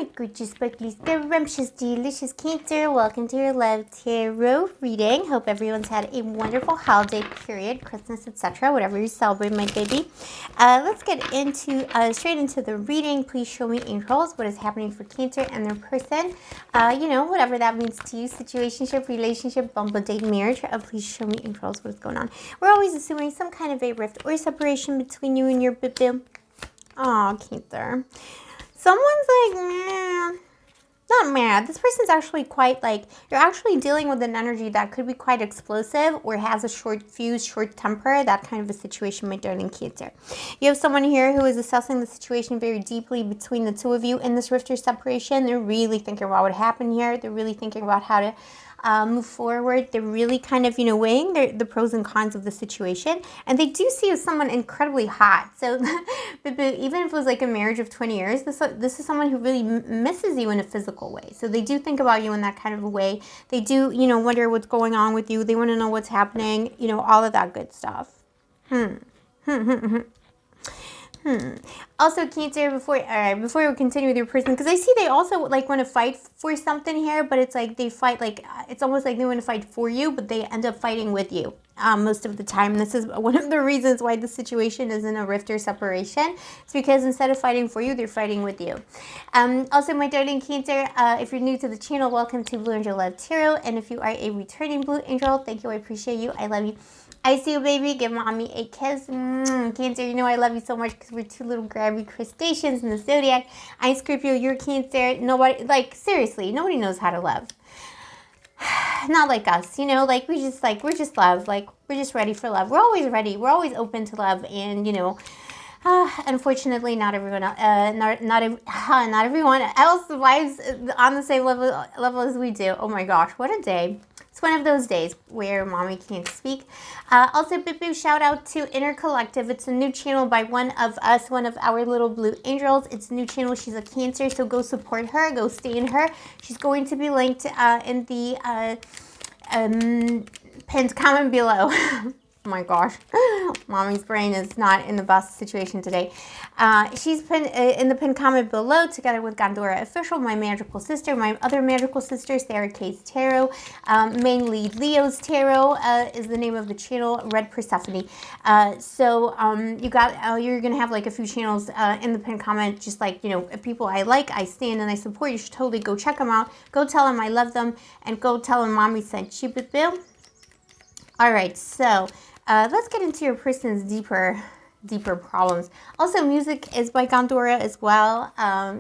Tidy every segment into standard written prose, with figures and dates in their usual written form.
my gorgeous, sparkly, scrumptious, delicious Cancer. Welcome to your Love Tarot reading. Hope everyone's had a wonderful holiday period, Christmas, etc., whatever you celebrate, my baby. Let's get into straight into the reading. Please show me, angels, what is happening for Cancer and their person. You know, whatever that means to you, situationship, relationship, bumble, date, marriage. Please show me, angels, what is going on. We're always assuming some kind of a rift or separation between you and your boo-boo. Aw, Cancer. Someone's like, man, not mad. This person's actually quite like, you're actually dealing with an energy that could be quite explosive or has a short fuse, short temper, that kind of a situation, my darling Cancer. You have someone here who is assessing the situation very deeply between the two of you in this rift or separation. They're really thinking about what happened here. They're really thinking about how to move forward. They're really kind of, you know, weighing the pros and cons of the situation. And they do see you as someone incredibly hot. So but even if it was like a marriage of 20 years, this is someone who really misses you in a physical way. So they do think about you in that kind of a way. They do, you know, wonder what's going on with you. They want to know what's happening, you know, all of that good stuff. Also, Cancer, before we continue with your person, because I see they also like want to fight for something here, but it's like they fight like, it's almost like they want to fight for you, but they end up fighting with you most of the time. This is one of the reasons why the situation is in a rift or separation. It's because instead of fighting for you, they're fighting with you. Also, my darling Cancer, if you're new to the channel, welcome to Blue Angel Love Tarot, and if you are a returning Blue Angel, thank you, I appreciate you, I love you. I see you, baby. Give mommy a kiss. Cancer, you know I love you so much because we're two little grabby crustaceans in the zodiac. I'm Scorpio, you're Cancer. Nobody, like, seriously, nobody knows how to love. Not like us, you know, like, we're just love. Like, we're just ready for love. We're always ready. We're always open to love. And, you know, unfortunately, not everyone else lives on the same level as we do. Oh my gosh, what a day. It's one of those days where mommy can't speak. Also, big shout out to Inner Collective. It's a new channel by one of us, one of our little blue angels. It's a new channel. She's a Cancer, so go support her. Go stay in her. She's going to be linked in the pinned comment below. Oh my gosh, mommy's brain is not in the best situation today. She's pinned in the pinned comment below together with Gondora Official, my magical sister, my other magical sister, Sarah K's Tarot. Mainly Leo's Tarot is the name of the channel, Red Persephone. You're going to have like a few channels in the pinned comment, just like, you know, people I like, I stand, and I support. You should totally go check them out. Go tell them I love them, and go tell them mommy sent you, boo. All right, so let's get into your person's deeper problems. Also, music is by Gondora as well.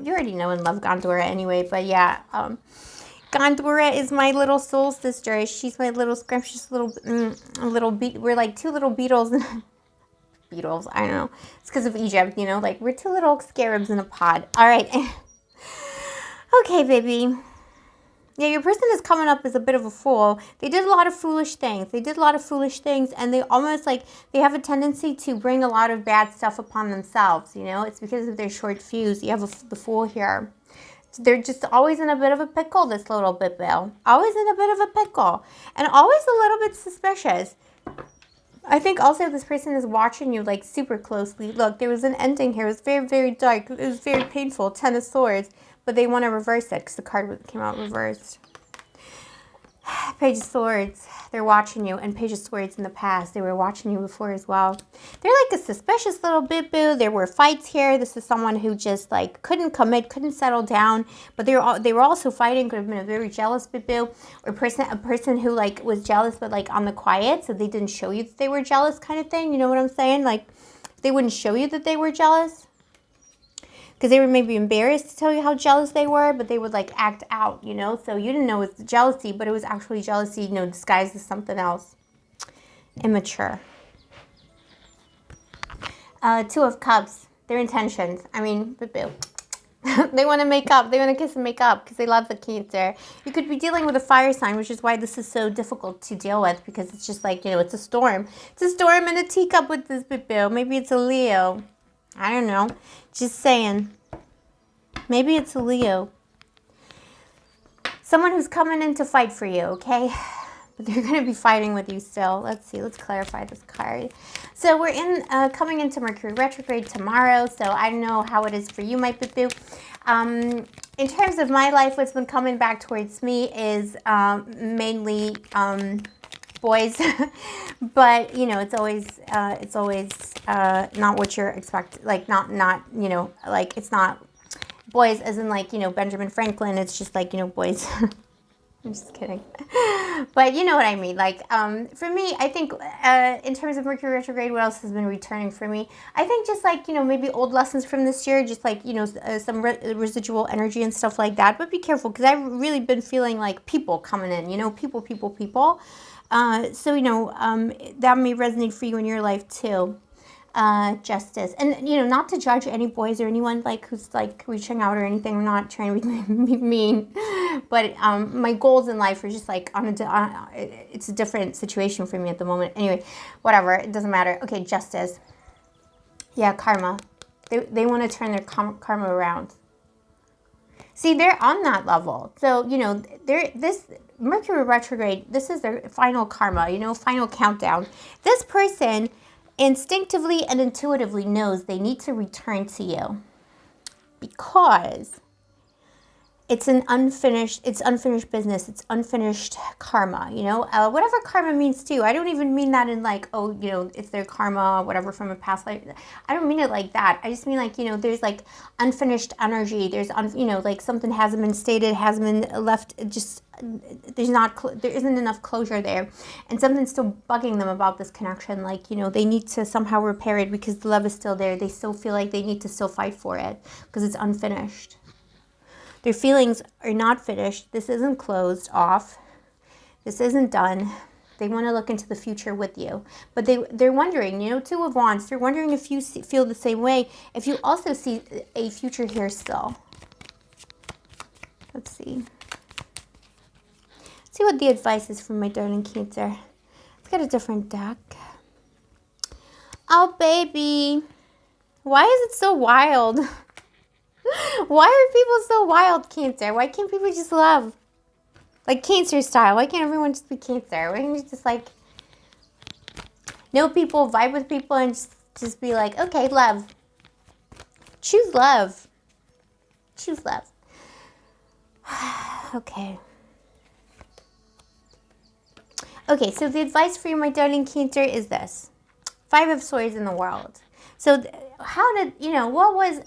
You already know and love Gondora anyway, but yeah, Gondora is my little soul sister. She's my little scrumptious little beat. We're like two little beetles. Beetles, I don't know. It's because of Egypt, you know, like we're two little scarabs in a pod. All right. Okay, baby. Yeah, your person is coming up as a bit of a fool. They did a lot of foolish things. And they almost like, they have a tendency to bring a lot of bad stuff upon themselves, you know? It's because of their short fuse. You have the fool here. They're just always in a bit of a pickle, this little bit, Bill. Always in a bit of a pickle. And always a little bit suspicious. I think also this person is watching you like super closely. Look, there was an ending here. It was very, very dark. It was very painful. 10 of Swords. But they want to reverse it because the card came out reversed. Page of Swords. They're watching you. And Page of Swords in the past. They were watching you before as well. They're like a suspicious little bit-boo. There were fights here. This is someone who just like couldn't commit, couldn't settle down. But they were also fighting. Could have been a very jealous bit-boo. Or a person who like was jealous but like on the quiet. So they didn't show you that they were jealous kind of thing. You know what I'm saying? Like they wouldn't show you that they were jealous. Because they were maybe embarrassed to tell you how jealous they were, but they would like act out, you know? So you didn't know it was jealousy, but it was actually jealousy, you know, disguised as something else. Immature. Two of Cups. Their intentions. I mean, boo. They want to make up. They want to kiss and make up because they love the Cancer. You could be dealing with a fire sign, which is why this is so difficult to deal with, because it's just like, you know, it's a storm. It's a storm in a teacup with this boo. Maybe it's a Leo. I don't know. Just saying. Maybe it's a Leo. Someone who's coming in to fight for you, okay? But they're going to be fighting with you still. Let's see. Let's clarify this card. So we're coming into Mercury retrograde tomorrow. So I don't know how it is for you, my boo-boo. In terms of my life, what's been coming back towards me is mainly boys, but you know, it's always not what you're expecting. Like not you know, like it's not boys as in like, you know, Benjamin Franklin. It's just like, you know, boys. I'm just kidding. But you know what I mean. Like, for me, I think in terms of Mercury retrograde, what else has been returning for me? I think just like, you know, maybe old lessons from this year, just like, you know, some residual energy and stuff like that. But be careful, because I've really been feeling like people coming in, you know, people. So, you know, that may resonate for you in your life too. Justice. And, you know, not to judge any boys or anyone like who's like reaching out or anything. I'm not trying to be mean, but my goals in life are just like it's a different situation for me at the moment. Anyway, whatever, it doesn't matter. Okay, justice. Yeah, karma. They want to turn their karma around. See, they're on that level. So, you know, this Mercury retrograde, this is their final karma, you know, final countdown. This person instinctively and intuitively knows they need to return to you because it's unfinished business. It's unfinished karma, you know, whatever karma means to you. I don't even mean that in like, oh, you know, it's their karma, whatever from a past life. I don't mean it like that. I just mean like, you know, there's like unfinished energy. There's, you know, like something hasn't been stated, hasn't been left, just, there isn't enough closure there. And something's still bugging them about this connection. Like, you know, they need to somehow repair it because the love is still there. They still feel like they need to still fight for it because it's unfinished. Their feelings are not finished. This isn't closed off. This isn't done. They want to look into the future with you. But they're wondering, you know, Two of Wands, they're wondering if you feel the same way, if you also see a future here still. Let's see. See what the advice is from my darling Cancer. Let's get a different deck. Oh, baby. Why is it so wild? Why are people so wild, Cancer? Why can't people just love? Like Cancer style. Why can't everyone just be Cancer? Why can't you just like know people, vibe with people, and just be like, okay, love. Choose love. Choose love. Okay. Okay, so the advice for you, my darling Cancer, is this. 5 of Swords in the world. So how did, you know, what was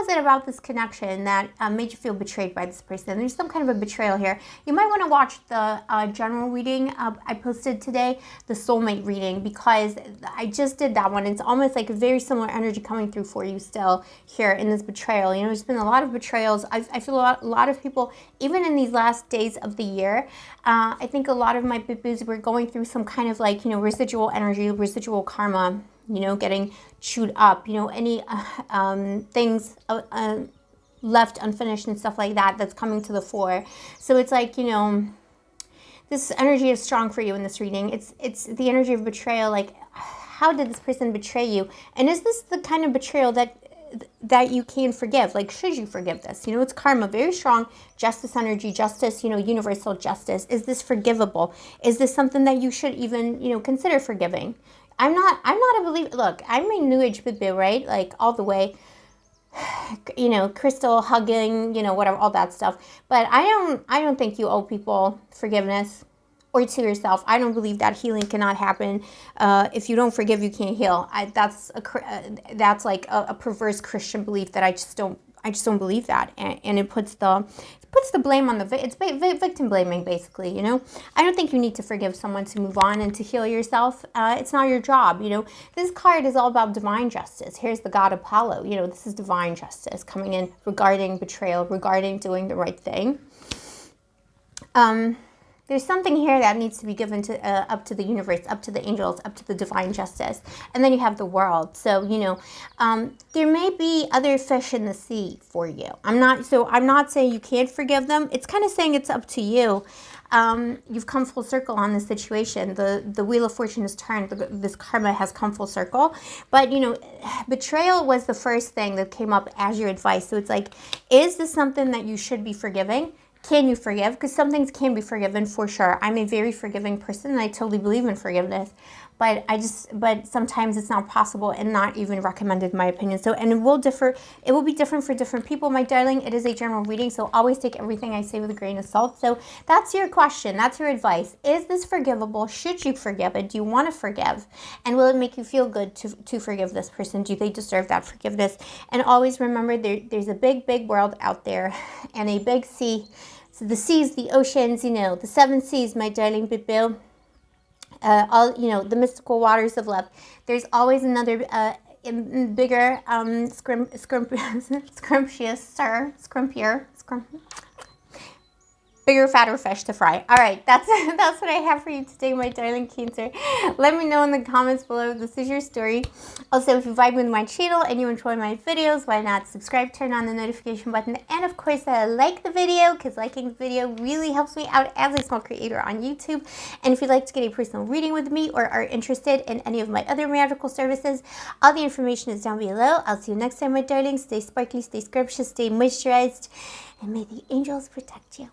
it about this connection that made you feel betrayed by this person? There's some kind of a betrayal here. You might want to watch the general reading I posted today, the soulmate reading, because I just did that one. It's almost like a very similar energy coming through for you still here in this betrayal. You know, there's been a lot of betrayals. I feel a lot of people, even in these last days of the year, I think a lot of my boo-boos were going through some kind of like, you know, residual energy, residual karma, you know, getting chewed up, you know, any things left unfinished and stuff like that that's coming to the fore. So it's like, you know, this energy is strong for you in this reading. It's the energy of betrayal. Like, how did this person betray you? And is this the kind of betrayal that you can forgive? Like, should you forgive this? You know, it's karma, very strong justice energy, justice, you know, universal justice. Is this forgivable? Is this something that you should even, you know, consider forgiving? I'm not a believer. Look, I'm a new age boo, right? Like all the way, you know, crystal hugging, you know, whatever, all that stuff. But I don't think you owe people forgiveness, or to yourself. I don't believe that healing cannot happen. If you don't forgive, you can't heal. That's like a perverse Christian belief that I just don't believe that, and it puts the blame on it's victim blaming, basically, you know. I don't think you need to forgive someone to move on and to heal yourself. It's not your job, you know. This card is all about divine justice. Here's the god Apollo, you know, this is divine justice coming in regarding betrayal, regarding doing the right thing. There's something here that needs to be given to up to the universe, up to the angels, up to the divine justice. And then you have the world. So, you know, there may be other fish in the sea for you. I'm not saying you can't forgive them. It's kind of saying it's up to you. You've come full circle on this situation. The Wheel of Fortune has turned. This karma has come full circle. But, you know, betrayal was the first thing that came up as your advice. So it's like, is this something that you should be forgiving? Can you forgive? Because some things can be forgiven for sure. I'm a very forgiving person, and I totally believe in forgiveness. but sometimes it's not possible and not even recommended, in my opinion. So, and it will be different for different people, my darling. It is a general reading, so always take everything I say with a grain of salt. So that's your question, that's your advice. Is this forgivable? Should you forgive it? Do you want to forgive? And will it make you feel good to forgive this person? Do they deserve that forgiveness? And always remember, there's a big, big world out there, and a big sea. So the seas, the oceans, the 7 seas, my darling Bill. All, the mystical waters of love. There's always another bigger, scrumpier, bigger, fatter fish to fry. All right, that's what I have for you today, my darling Cancer. Let me know in the comments below if this is your story. Also, if you vibe with my channel and you enjoy my videos, why not subscribe, turn on the notification button, and of course, like the video, because liking the video really helps me out as a small creator on YouTube. And if you'd like to get a personal reading with me or are interested in any of my other magical services, all the information is down below. I'll see you next time, my darling. Stay sparkly, stay scrumptious, stay moisturized, and may the angels protect you.